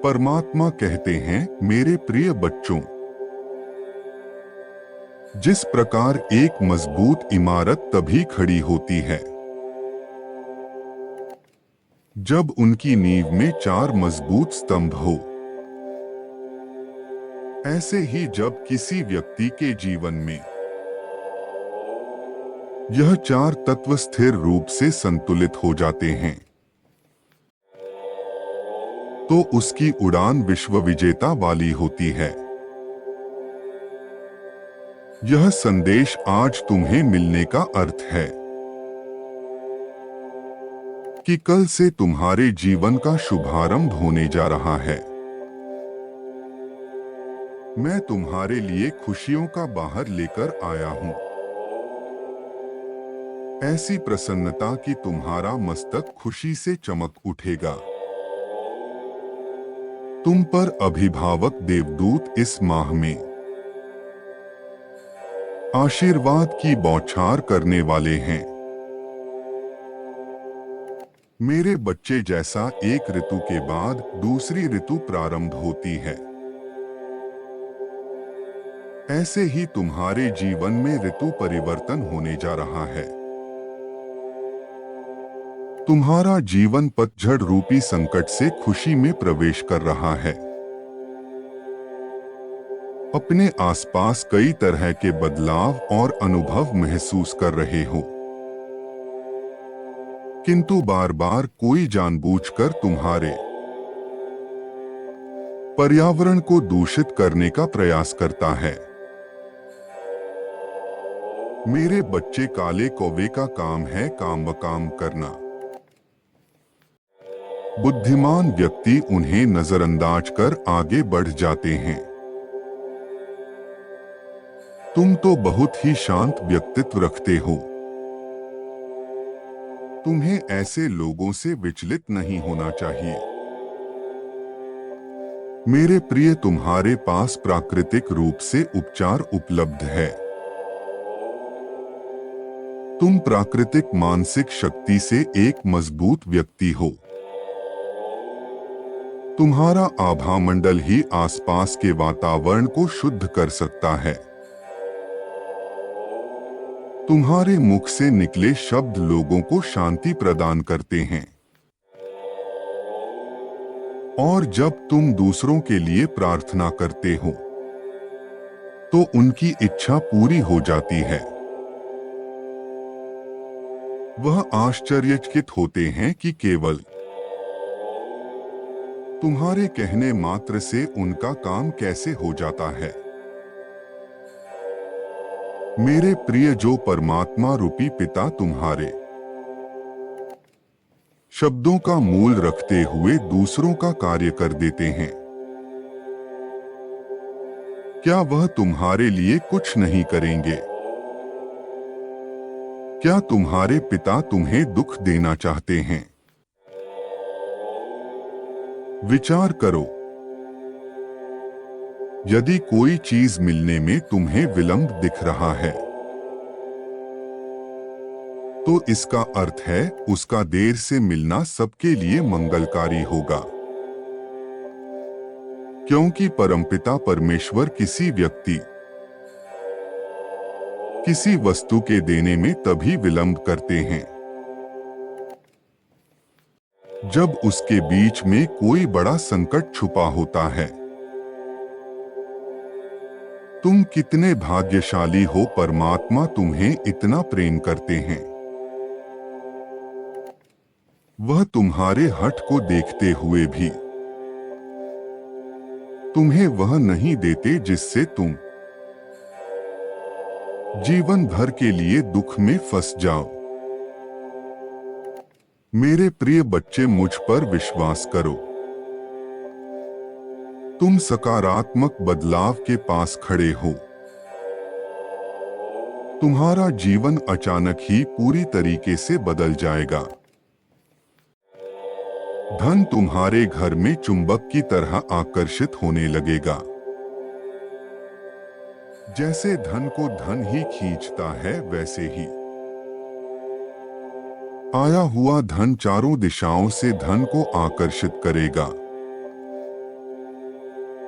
परमात्मा कहते हैं, मेरे प्रिय बच्चों, जिस प्रकार एक मजबूत इमारत तभी खड़ी होती है जब उनकी नींव में 4 मजबूत स्तंभ हो, ऐसे ही जब किसी व्यक्ति के जीवन में यह 4 तत्व स्थिर रूप से संतुलित हो जाते हैं, तो उसकी उड़ान विश्व विजेता वाली होती है। यह संदेश आज तुम्हें मिलने का अर्थ है कि कल से तुम्हारे जीवन का शुभारंभ होने जा रहा है। मैं तुम्हारे लिए खुशियों का बाहर लेकर आया हूं, ऐसी प्रसन्नता कि तुम्हारा मस्तक खुशी से चमक उठेगा। तुम पर अभिभावक देवदूत इस माह में आशीर्वाद की बौछार करने वाले हैं। मेरे बच्चे, जैसा एक ऋतु के बाद दूसरी ऋतु प्रारंभ होती है, ऐसे ही तुम्हारे जीवन में ऋतु परिवर्तन होने जा रहा है। तुम्हारा जीवन पतझड़ रूपी संकट से खुशी में प्रवेश कर रहा है। अपने आसपास कई तरह के बदलाव और अनुभव महसूस कर रहे हो, किंतु बार बार कोई जानबूझकर तुम्हारे पर्यावरण को दूषित करने का प्रयास करता है। मेरे बच्चे, काले कौवे का काम है काम व काम करना। बुद्धिमान व्यक्ति उन्हें नजरअंदाज कर आगे बढ़ जाते हैं। तुम तो बहुत ही शांत व्यक्तित्व रखते हो। तुम्हें ऐसे लोगों से विचलित नहीं होना चाहिए। मेरे प्रिय, तुम्हारे पास प्राकृतिक रूप से उपचार उपलब्ध है। तुम प्राकृतिक मानसिक शक्ति से एक मजबूत व्यक्ति हो। तुम्हारा आभामंडल ही आसपास के वातावरण को शुद्ध कर सकता है। तुम्हारे मुख से निकले शब्द लोगों को शांति प्रदान करते हैं, और जब तुम दूसरों के लिए प्रार्थना करते हो तो उनकी इच्छा पूरी हो जाती है। वह आश्चर्यचकित होते हैं कि केवल तुम्हारे कहने मात्र से उनका काम कैसे हो जाता है। मेरे प्रिय, जो परमात्मा रूपी पिता तुम्हारे शब्दों का मूल रखते हुए दूसरों का कार्य कर देते हैं, क्या वह तुम्हारे लिए कुछ नहीं करेंगे? क्या तुम्हारे पिता तुम्हें दुख देना चाहते हैं? विचार करो। यदि कोई चीज मिलने में तुम्हें विलंब दिख रहा है, तो इसका अर्थ है उसका देर से मिलना सबके लिए मंगलकारी होगा। क्योंकि परमपिता परमेश्वर किसी व्यक्ति, किसी वस्तु के देने में तभी विलंब करते हैं जब उसके बीच में कोई बड़ा संकट छुपा होता है। तुम कितने भाग्यशाली हो, परमात्मा तुम्हें इतना प्रेम करते हैं। वह तुम्हारे हठ को देखते हुए भी तुम्हें वह नहीं देते जिससे तुम जीवन भर के लिए दुख में फंस जाओ। मेरे प्रिय बच्चे, मुझ पर विश्वास करो। तुम सकारात्मक बदलाव के पास खड़े हो। तुम्हारा जीवन अचानक ही पूरी तरीके से बदल जाएगा। धन तुम्हारे घर में चुंबक की तरह आकर्षित होने लगेगा। जैसे धन को धन ही खींचता है, वैसे ही आया हुआ धन चारों दिशाओं से धन को आकर्षित करेगा।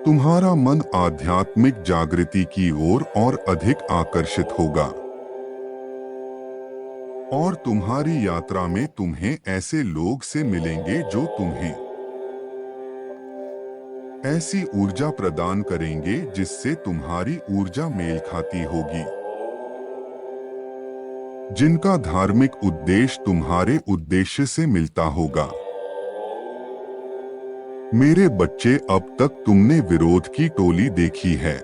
तुम्हारा मन आध्यात्मिक जागृति की ओर और अधिक आकर्षित होगा और तुम्हारी यात्रा में तुम्हें ऐसे लोग से मिलेंगे जो तुम्हें ऐसी ऊर्जा प्रदान करेंगे जिससे तुम्हारी ऊर्जा मेल खाती होगी, जिनका धार्मिक उद्देश्य तुम्हारे उद्देश्य से मिलता होगा। मेरे बच्चे, अब तक तुमने विरोध की टोली देखी है।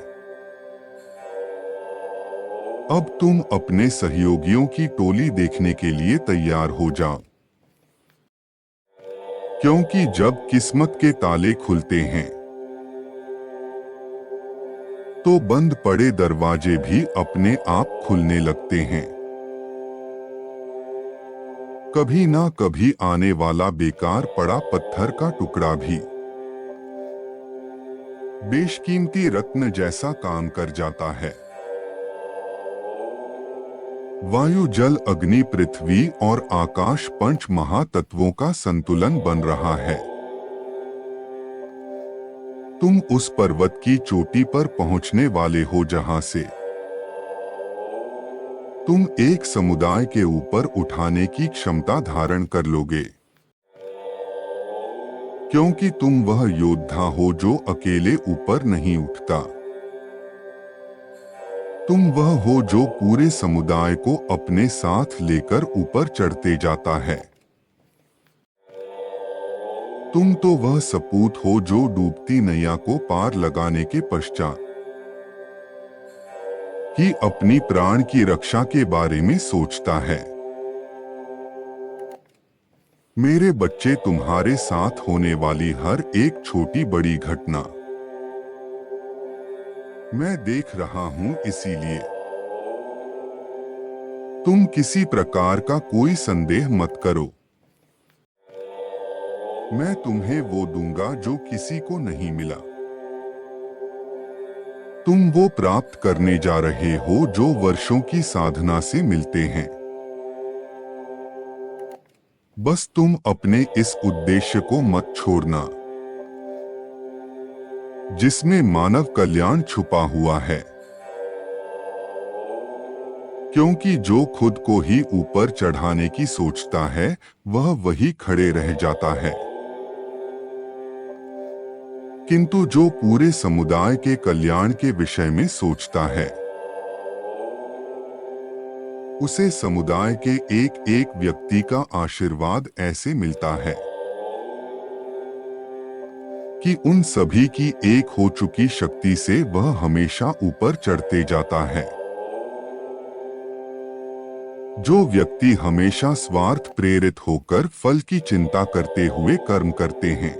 अब तुम अपने सहयोगियों की टोली देखने के लिए तैयार हो जाओ, क्योंकि जब किस्मत के ताले खुलते हैं तो बंद पड़े दरवाजे भी अपने आप खुलने लगते हैं। कभी ना कभी आने वाला बेकार पड़ा पत्थर का टुकड़ा भी बेशकीमती रत्न जैसा काम कर जाता है। वायु, जल, अग्नि, पृथ्वी और आकाश पंच महातत्वों का संतुलन बन रहा है। तुम उस पर्वत की चोटी पर पहुंचने वाले हो जहां से तुम एक समुदाय के ऊपर उठाने की क्षमता धारण कर लोगे, क्योंकि तुम वह योद्धा हो जो अकेले ऊपर नहीं उठता। तुम वह हो जो पूरे समुदाय को अपने साथ लेकर ऊपर चढ़ते जाता है। तुम तो वह सपूत हो जो डूबती नैया को पार लगाने के पश्चात ही अपनी प्राण की रक्षा के बारे में सोचता है। मेरे बच्चे, तुम्हारे साथ होने वाली हर एक छोटी बड़ी घटना मैं देख रहा हूं, इसीलिए तुम किसी प्रकार का कोई संदेह मत करो। मैं तुम्हें वो दूंगा जो किसी को नहीं मिला। तुम वो प्राप्त करने जा रहे हो जो वर्षों की साधना से मिलते हैं। बस तुम अपने इस उद्देश्य को मत छोड़ना जिसमें मानव कल्याण छुपा हुआ है, क्योंकि जो खुद को ही ऊपर चढ़ाने की सोचता है वह वही खड़े रह जाता है, किंतु जो पूरे समुदाय के कल्याण के विषय में सोचता है उसे समुदाय के एक एक व्यक्ति का आशीर्वाद ऐसे मिलता है कि उन सभी की एक हो चुकी शक्ति से वह हमेशा ऊपर चढ़ते जाता है। जो व्यक्ति हमेशा स्वार्थ प्रेरित होकर फल की चिंता करते हुए कर्म करते हैं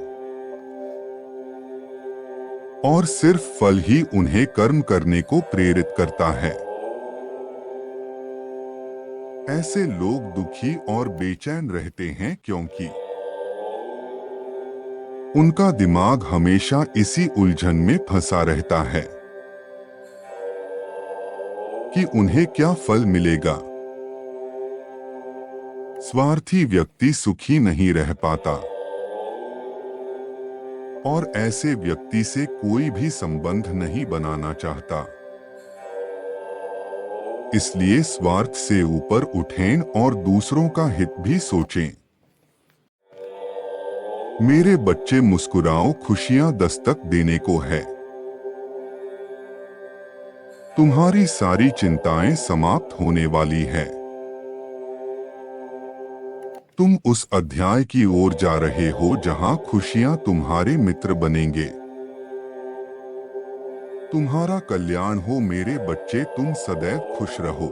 और सिर्फ फल ही उन्हें कर्म करने को प्रेरित करता है, ऐसे लोग दुखी और बेचैन रहते हैं, क्योंकि उनका दिमाग हमेशा इसी उलझन में फंसा रहता है कि उन्हें क्या फल मिलेगा। स्वार्थी व्यक्ति सुखी नहीं रह पाता और ऐसे व्यक्ति से कोई भी संबंध नहीं बनाना चाहता। इसलिए स्वार्थ से ऊपर उठें और दूसरों का हित भी सोचें। मेरे बच्चे, मुस्कुराओ, खुशियां दस्तक देने को है। तुम्हारी सारी चिंताएं समाप्त होने वाली है। तुम उस अध्याय की ओर जा रहे हो जहां खुशियां तुम्हारे मित्र बनेंगे। तुम्हारा कल्याण हो मेरे बच्चे, तुम सदैव खुश रहो।